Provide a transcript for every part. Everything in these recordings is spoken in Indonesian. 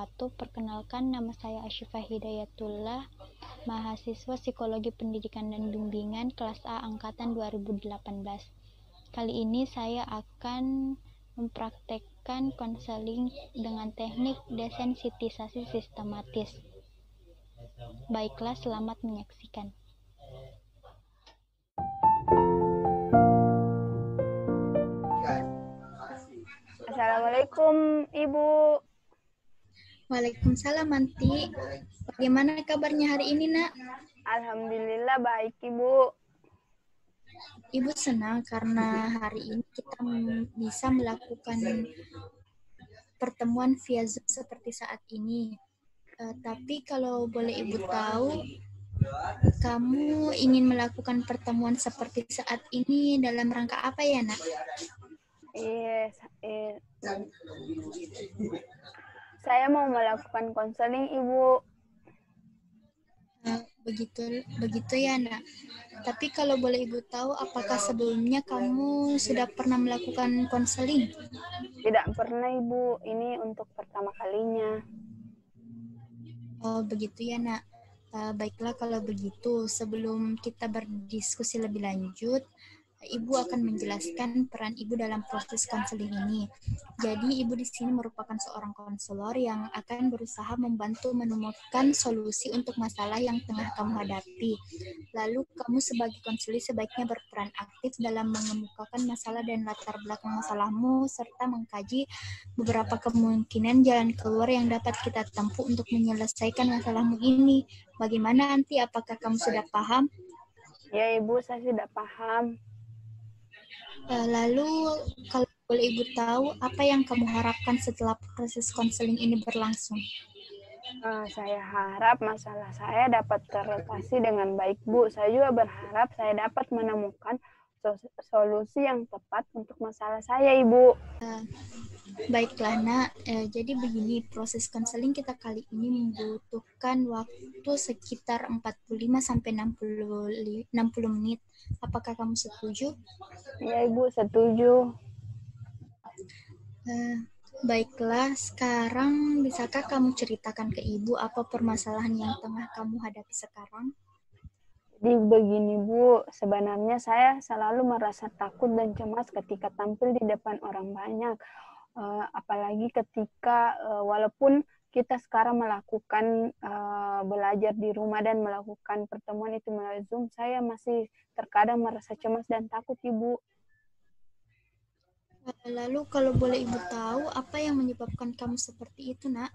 wabarakatuh. Perkenalkan, nama saya Asyifa Hidayatullah, mahasiswa Psikologi Pendidikan dan Bimbingan kelas A angkatan 2018. Kali ini saya akan mempraktekkan konseling dengan teknik desensitisasi sistematis. Baiklah, selamat menyaksikan. Assalamualaikum, Ibu. Waalaikumsalam, Manti. Bagaimana kabarnya hari ini, Nak? Alhamdulillah baik, Ibu. Ibu senang karena hari ini kita bisa melakukan pertemuan via Zoom seperti saat ini. Tapi kalau boleh Ibu tahu, kamu ingin melakukan pertemuan seperti saat ini dalam rangka apa ya, Nak? Saya mau melakukan konseling, Ibu. Begitu ya, Nak. Tapi kalau boleh Ibu tahu, apakah sebelumnya kamu sudah pernah melakukan konseling? Tidak pernah, Ibu. Ini untuk pertama kalinya. Oh, begitu ya, Nak. Baiklah kalau begitu. Sebelum kita berdiskusi lebih lanjut, Ibu akan menjelaskan peran Ibu dalam proses konseling ini. Jadi, Ibu di sini merupakan seorang konselor yang akan berusaha membantu menemukan solusi untuk masalah yang tengah kamu hadapi. Lalu, kamu sebagai konselor sebaiknya berperan aktif dalam mengemukakan masalah dan latar belakang masalahmu, serta mengkaji beberapa kemungkinan jalan keluar yang dapat kita tempuh untuk menyelesaikan masalahmu ini. Bagaimana, Anti? Apakah kamu sudah paham? Ya, Ibu, saya sudah paham. Lalu, kalau boleh Ibu tahu, apa yang kamu harapkan setelah proses konseling ini berlangsung? Saya harap masalah saya dapat teratasi dengan baik, Bu. Saya juga berharap saya dapat menemukan solusi yang tepat untuk masalah saya, Ibu. Baiklah, Nak. Jadi begini, proses konseling kita kali ini membutuhkan waktu sekitar 45-60 menit. Apakah kamu setuju? Ya, Ibu, setuju. Baiklah, sekarang bisakah kamu ceritakan ke Ibu apa permasalahan yang tengah kamu hadapi sekarang? Jadi begini, Bu, sebenarnya saya selalu merasa takut dan cemas ketika tampil di depan orang banyak. Apalagi ketika walaupun kita sekarang melakukan belajar di rumah dan melakukan pertemuan itu melalui Zoom, saya masih terkadang merasa cemas dan takut, Ibu. Lalu kalau boleh Ibu tahu, apa yang menyebabkan kamu seperti itu, Nak?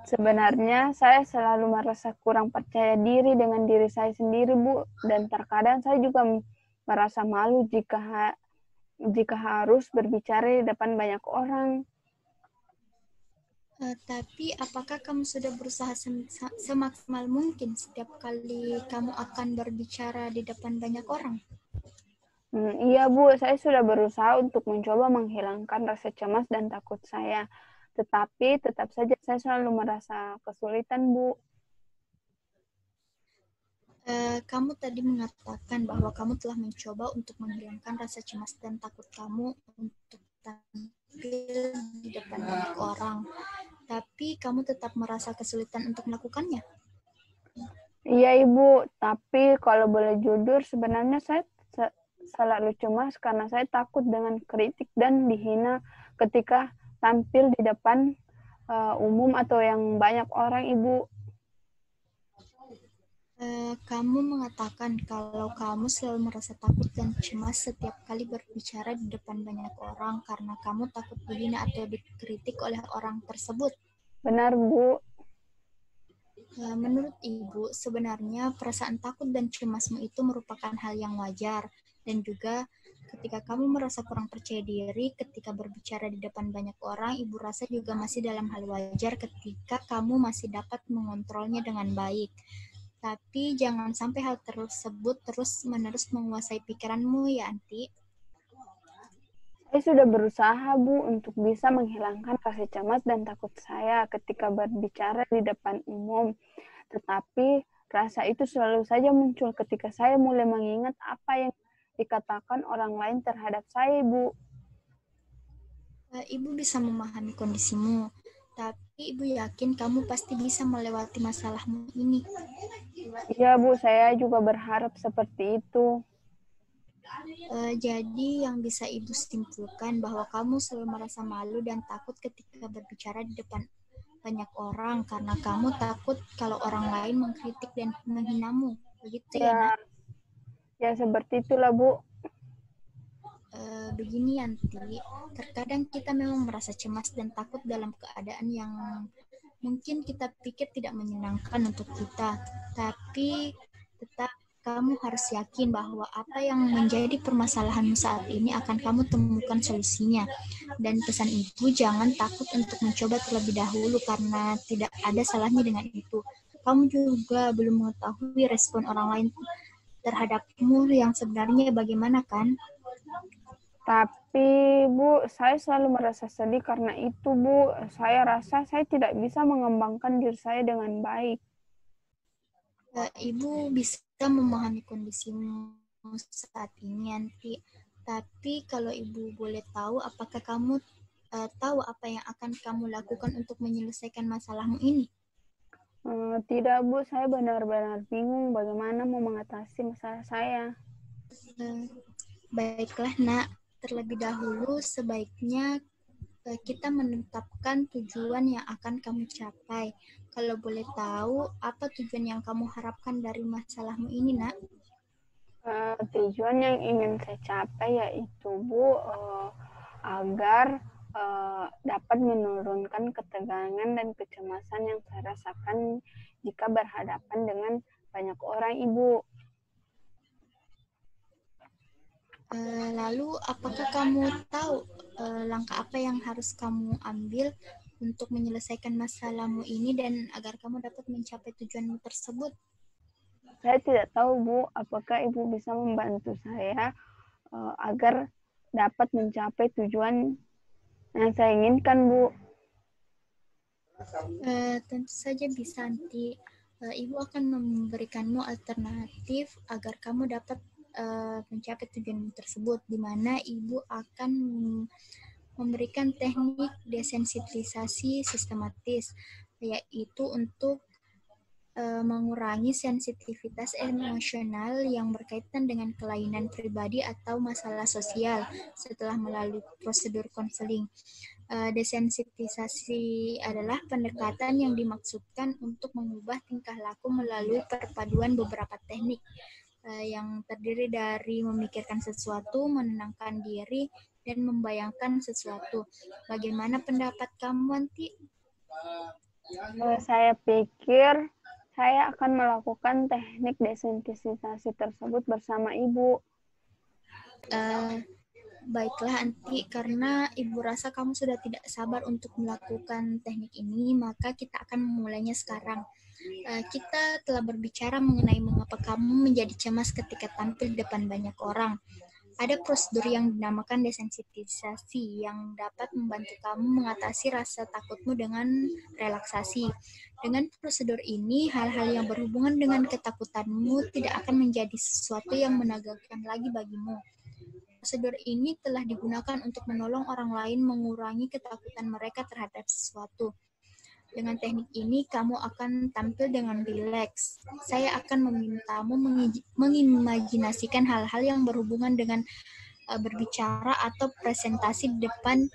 Sebenarnya saya selalu merasa kurang percaya diri dengan diri saya sendiri, Bu. Dan terkadang saya juga merasa malu jika harus berbicara di depan banyak orang. Tapi apakah kamu sudah berusaha semaksimal mungkin setiap kali kamu akan berbicara di depan banyak orang? Iya, Bu, saya sudah berusaha untuk mencoba menghilangkan rasa cemas dan takut saya. Tetapi tetap saja saya selalu merasa kesulitan, Bu. Kamu tadi mengatakan bahwa kamu telah mencoba untuk menghilangkan rasa cemas dan takut kamu untuk tampil di depan banyak orang. Tapi kamu tetap merasa kesulitan untuk melakukannya? Iya, Ibu. Tapi kalau boleh jujur, sebenarnya saya selalu cemas karena saya takut dengan kritik dan dihina ketika tampil di depan umum atau yang banyak orang, Ibu. Kamu mengatakan kalau kamu selalu merasa takut dan cemas setiap kali berbicara di depan banyak orang karena kamu takut dihina atau dikritik oleh orang tersebut. Benar, Bu. Menurut Ibu, sebenarnya perasaan takut dan cemasmu itu merupakan hal yang wajar. Dan juga ketika kamu merasa kurang percaya diri ketika berbicara di depan banyak orang, Ibu rasa juga masih dalam hal wajar ketika kamu masih dapat mengontrolnya dengan baik. Tapi jangan sampai hal tersebut terus-menerus menguasai pikiranmu ya, Anti. Saya sudah berusaha, Bu, untuk bisa menghilangkan rasa cemas dan takut saya ketika berbicara di depan umum. Tetapi rasa itu selalu saja muncul ketika saya mulai mengingat apa yang dikatakan orang lain terhadap saya, Bu. Ibu bisa memahami kondisimu. Tapi Ibu yakin kamu pasti bisa melewati masalahmu ini. Iya Bu, saya juga berharap seperti itu. Jadi yang bisa Ibu simpulkan bahwa kamu selalu merasa malu dan takut ketika berbicara di depan banyak orang karena kamu takut kalau orang lain mengkritik dan menghinamu. Begitu ya, Nak? Ya seperti itulah Bu. Begini Yanti, terkadang kita memang merasa cemas dan takut dalam keadaan yang mungkin kita pikir tidak menyenangkan untuk kita, tapi tetap kamu harus yakin bahwa apa yang menjadi permasalahanmu saat ini akan kamu temukan solusinya. Dan pesan ibu, jangan takut untuk mencoba terlebih dahulu karena tidak ada salahnya dengan itu. Kamu juga belum mengetahui respon orang lain terhadapmu yang sebenarnya bagaimana kan? Tapi Bu, saya selalu merasa sedih karena itu Bu. Saya rasa saya tidak bisa mengembangkan diri saya dengan baik. Ibu bisa memahami kondisimu saat ini nanti. Tapi kalau Ibu boleh tahu, apakah kamu tahu apa yang akan kamu lakukan untuk menyelesaikan masalahmu ini? Tidak Bu, saya benar-benar bingung bagaimana mau mengatasi masalah saya. Baiklah Nak, terlebih dahulu sebaiknya kita menetapkan tujuan yang akan kamu capai. Kalau boleh tahu, apa tujuan yang kamu harapkan dari masalahmu ini, Nak? Tujuan yang ingin saya capai yaitu Bu, agar dapat menurunkan ketegangan dan kecemasan yang saya rasakan jika berhadapan dengan banyak orang Ibu. Lalu, apakah kamu tahu langkah apa yang harus kamu ambil untuk menyelesaikan masalahmu ini dan agar kamu dapat mencapai tujuanmu tersebut? Saya tidak tahu Bu, apakah Ibu bisa membantu saya agar dapat mencapai tujuan yang saya inginkan Bu. Tentu saja bisa nanti. Ibu akan memberikanmu alternatif agar kamu dapat mencapai tujuan tersebut, di mana Ibu akan memberikan teknik desensitisasi sistematis, yaitu untuk mengurangi sensitivitas emosional yang berkaitan dengan kelainan pribadi atau masalah sosial setelah melalui prosedur konseling. Desensitisasi adalah pendekatan yang dimaksudkan untuk mengubah tingkah laku melalui perpaduan beberapa teknik yang terdiri dari memikirkan sesuatu, menenangkan diri, dan membayangkan sesuatu. Bagaimana pendapat kamu, Anti? Saya pikir saya akan melakukan teknik desensitisasi tersebut bersama Ibu. Baiklah, Anti, karena Ibu rasa kamu sudah tidak sabar untuk melakukan teknik ini, maka kita akan memulainya sekarang. Kita telah berbicara mengenai mengapa kamu menjadi cemas ketika tampil di depan banyak orang. Ada prosedur yang dinamakan desensitisasi yang dapat membantu kamu mengatasi rasa takutmu dengan relaksasi. Dengan prosedur ini, hal-hal yang berhubungan dengan ketakutanmu tidak akan menjadi sesuatu yang menegangkan lagi bagimu. Prosedur ini telah digunakan untuk menolong orang lain mengurangi ketakutan mereka terhadap sesuatu. Dengan teknik ini, kamu akan tampil dengan rileks. Saya akan memintamu mengimajinasikan hal-hal yang berhubungan dengan berbicara atau presentasi di depan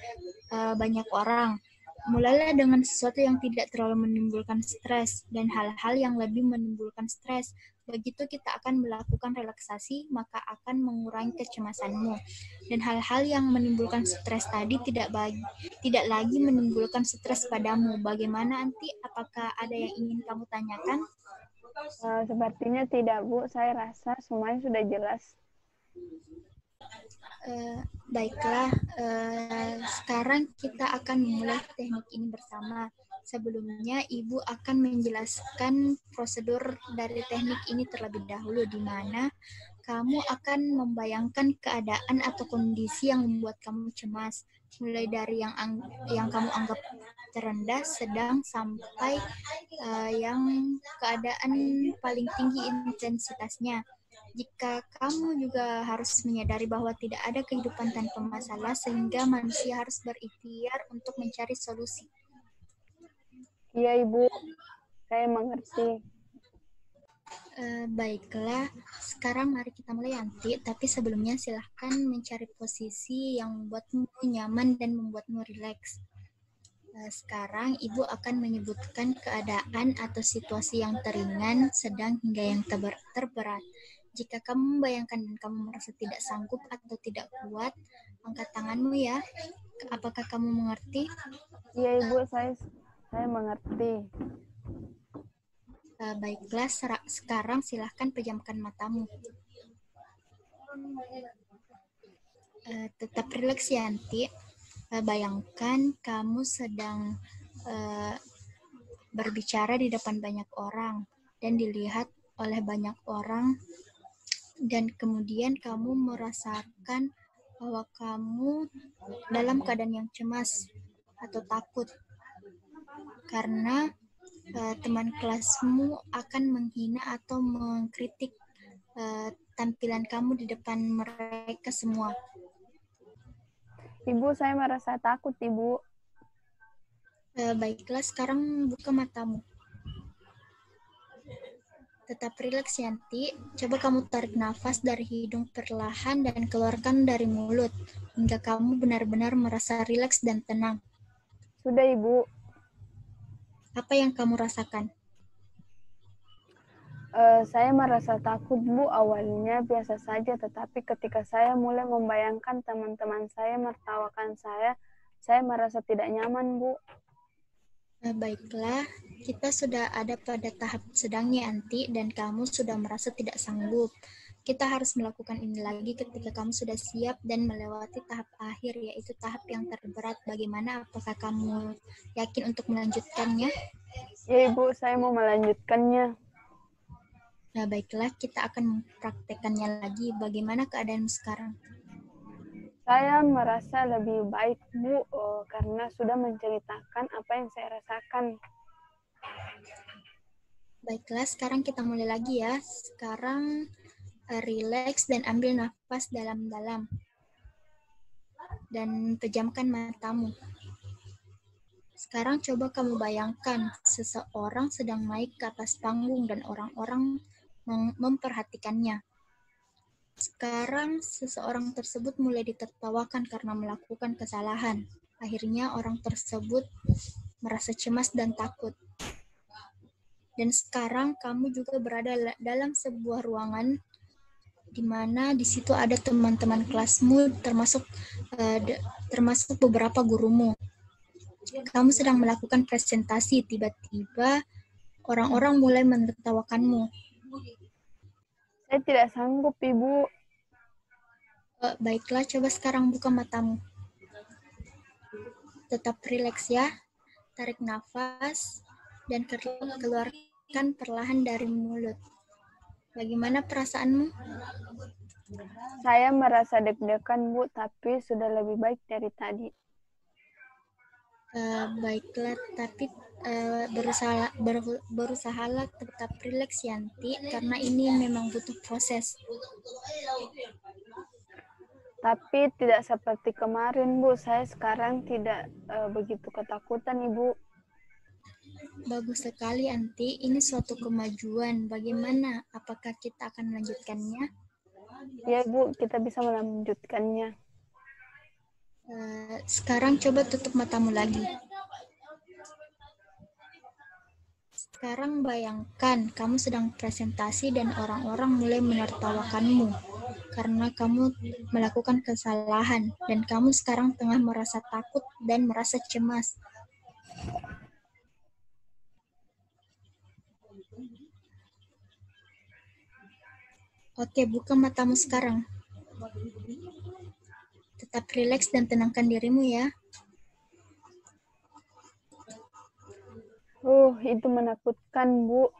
banyak orang. Mulailah dengan sesuatu yang tidak terlalu menimbulkan stres dan hal-hal yang lebih menimbulkan stres. Begitu kita akan melakukan relaksasi, maka akan mengurangi kecemasanmu. Dan hal-hal yang menimbulkan stres tadi tidak lagi menimbulkan stres padamu. Bagaimana, Anti? Apakah ada yang ingin kamu tanyakan? Sepertinya tidak, Bu. Saya rasa semuanya sudah jelas. Baiklah, sekarang kita akan memulai teknik ini bersama. Sebelumnya, Ibu akan menjelaskan prosedur dari teknik ini terlebih dahulu, di mana kamu akan membayangkan keadaan atau kondisi yang membuat kamu cemas, mulai dari yang kamu anggap terendah, sedang, sampai yang keadaan paling tinggi intensitasnya. Jika kamu juga harus menyadari bahwa tidak ada kehidupan tanpa masalah, sehingga manusia harus berikhtiar untuk mencari solusi. Iya, Ibu. Saya mengerti. Baiklah, sekarang mari kita mulai Yanti, tapi sebelumnya silahkan mencari posisi yang membuatmu nyaman dan membuatmu rileks. Sekarang Ibu akan menyebutkan keadaan atau situasi yang teringan, sedang hingga yang terberat. Jika kamu membayangkan dan kamu merasa tidak sanggup atau tidak kuat, angkat tanganmu ya. Apakah kamu mengerti? Iya, Ibu, saya mengerti. Baiklah, sekarang silahkan pejamkan matamu. Tetap rileks ya, Yanti. Bayangkan kamu sedang berbicara di depan banyak orang dan dilihat oleh banyak orang, dan kemudian kamu merasakan bahwa kamu dalam keadaan yang cemas atau takut karena teman kelasmu akan menghina atau mengkritik tampilan kamu di depan mereka semua. Ibu, saya merasa takut, Ibu. Baiklah, sekarang buka matamu. Tetap rileks, Yanti. Coba kamu tarik nafas dari hidung perlahan dan keluarkan dari mulut, hingga kamu benar-benar merasa rileks dan tenang. Sudah, Ibu. Apa yang kamu rasakan? Saya merasa takut, Bu. Awalnya biasa saja, tetapi ketika saya mulai membayangkan teman-teman saya menertawakan saya merasa tidak nyaman, Bu. Baiklah, kita sudah ada pada tahap sedangnya, Yanti, dan kamu sudah merasa tidak sanggup. Kita harus melakukan ini lagi ketika kamu sudah siap dan melewati tahap akhir, yaitu tahap yang terberat. Bagaimana? Apakah kamu yakin untuk melanjutkannya? Ya, Ibu, saya mau melanjutkannya. Nah, baiklah, kita akan mempraktekannya lagi. Bagaimana keadaanmu sekarang? Saya merasa lebih baik, Bu, karena sudah menceritakan apa yang saya rasakan. Baiklah, sekarang kita mulai lagi ya. Sekarang relax dan ambil nafas dalam-dalam. Dan pejamkan matamu. Sekarang coba kamu bayangkan seseorang sedang naik ke atas panggung dan orang-orang memperhatikannya. Sekarang seseorang tersebut mulai ditertawakan karena melakukan kesalahan. Akhirnya orang tersebut merasa cemas dan takut. Dan sekarang kamu juga berada dalam sebuah ruangan di mana di situ ada teman-teman kelasmu, termasuk beberapa gurumu. Kamu sedang melakukan presentasi, tiba-tiba orang-orang mulai menertawakanmu. Saya tidak sanggup, Ibu. Baiklah, coba sekarang buka matamu. Tetap rileks ya. Tarik nafas dan keluarkan perlahan dari mulut. Bagaimana perasaanmu? Saya merasa deg-degan, Bu, tapi sudah lebih baik dari tadi. Baiklah, tapi berusahalah tetap rileks, Yanti, karena ini memang butuh proses. Tapi tidak seperti kemarin, Bu. Saya sekarang tidak begitu ketakutan, Ibu. Bagus sekali, Yanti. Ini suatu kemajuan. Bagaimana? Apakah kita akan melanjutkannya? Ya, Bu, kita bisa melanjutkannya. Sekarang coba tutup matamu lagi. Sekarang bayangkan kamu sedang presentasi dan orang-orang mulai menertawakanmu karena kamu melakukan kesalahan dan kamu sekarang tengah merasa takut dan merasa cemas. Oke, buka matamu sekarang. Tetap rileks dan tenangkan dirimu ya. Itu menakutkan, Bu.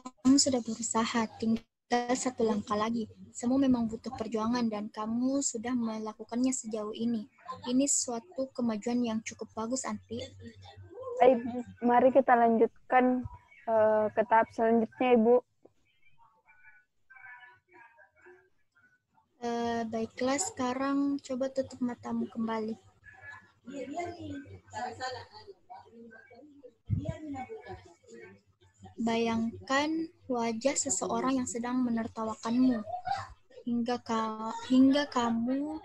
Kamu sudah berusaha, tinggal satu langkah lagi. Semua memang butuh perjuangan dan kamu sudah melakukannya sejauh ini. Ini suatu kemajuan yang cukup bagus, Anti. Baik, mari kita lanjutkan ke tahap selanjutnya, Ibu. Baiklah, sekarang coba tutup matamu kembali. Bayangkan wajah seseorang yang sedang menertawakanmu hingga kamu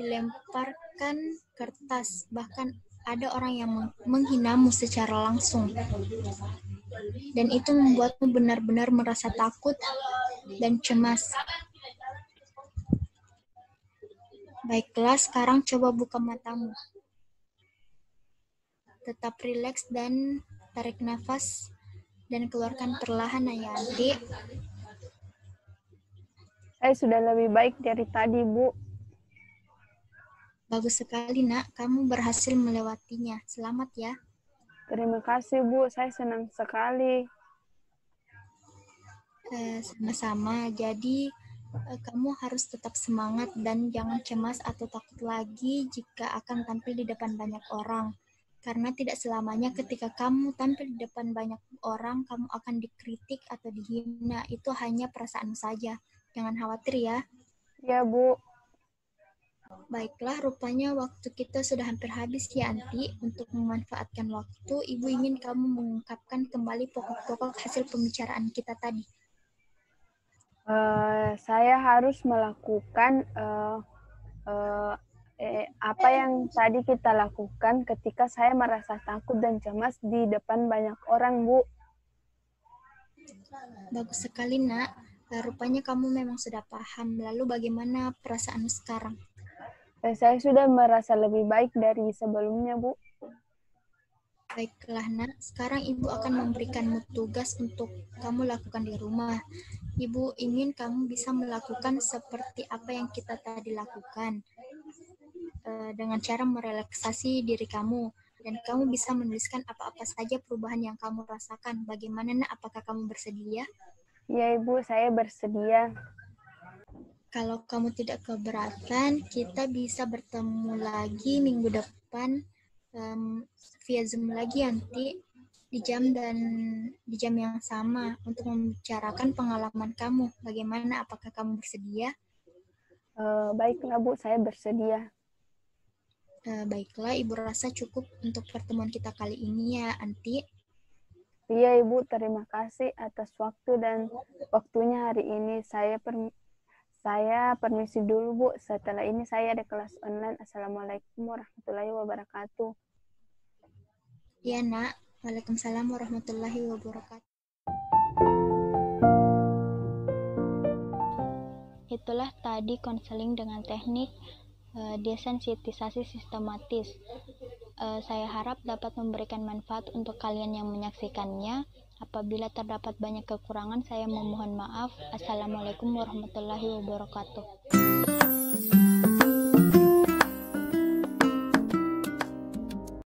dilemparkan kertas, bahkan ada orang yang menghinamu secara langsung. Dan itu membuatmu benar-benar merasa takut dan cemas. Baiklah, sekarang coba buka matamu. Tetap rileks dan tarik nafas dan keluarkan perlahan ya adik. Saya sudah lebih baik dari tadi, Bu. Bagus sekali, Nak. Kamu berhasil melewatinya. Selamat ya. Terima kasih, Bu. Saya senang sekali. Sama-sama. Jadi, kamu harus tetap semangat dan jangan cemas atau takut lagi jika akan tampil di depan banyak orang. Karena tidak selamanya ketika kamu tampil di depan banyak orang, kamu akan dikritik atau dihina. Itu hanya perasaan saja. Jangan khawatir ya. Ya, Bu. Baiklah, rupanya waktu kita sudah hampir habis ya, Anti. Untuk memanfaatkan waktu, Ibu ingin kamu mengungkapkan kembali pokok-pokok hasil pembicaraan kita tadi. Saya harus melakukan apa yang tadi kita lakukan ketika saya merasa takut dan cemas di depan banyak orang, Bu. Bagus sekali, Nak. Rupanya kamu memang sudah paham. Lalu bagaimana perasaanmu sekarang? Saya sudah merasa lebih baik dari sebelumnya, Bu. Baiklah, Nak. Sekarang Ibu akan memberikanmu tugas untuk kamu lakukan di rumah. Ibu ingin kamu bisa melakukan seperti apa yang kita tadi lakukan. Dengan cara merelaksasi diri kamu. Dan kamu bisa menuliskan apa-apa saja perubahan yang kamu rasakan. Bagaimana, Nak? Apakah kamu bersedia? Ya, Ibu, saya bersedia. Kalau kamu tidak keberatan, kita bisa bertemu lagi minggu depan via Zoom lagi nanti di jam yang sama untuk membicarakan pengalaman kamu. Bagaimana? Apakah kamu bersedia? Baiklah, Bu, saya bersedia. Baiklah, Ibu rasa cukup untuk pertemuan kita kali ini ya, Anti. Iya, Ibu, terima kasih atas waktu dan waktunya hari ini. Saya permisi dulu, Bu. Setelah ini saya ada kelas online. Assalamualaikum warahmatullahi wabarakatuh. Iya, Nak. Waalaikumsalam warahmatullahi wabarakatuh. Itulah tadi konseling dengan teknik desensitisasi sistematis. Saya harap dapat memberikan manfaat untuk kalian yang menyaksikannya. Apabila terdapat banyak kekurangan, saya memohon maaf. Assalamualaikum warahmatullahi wabarakatuh.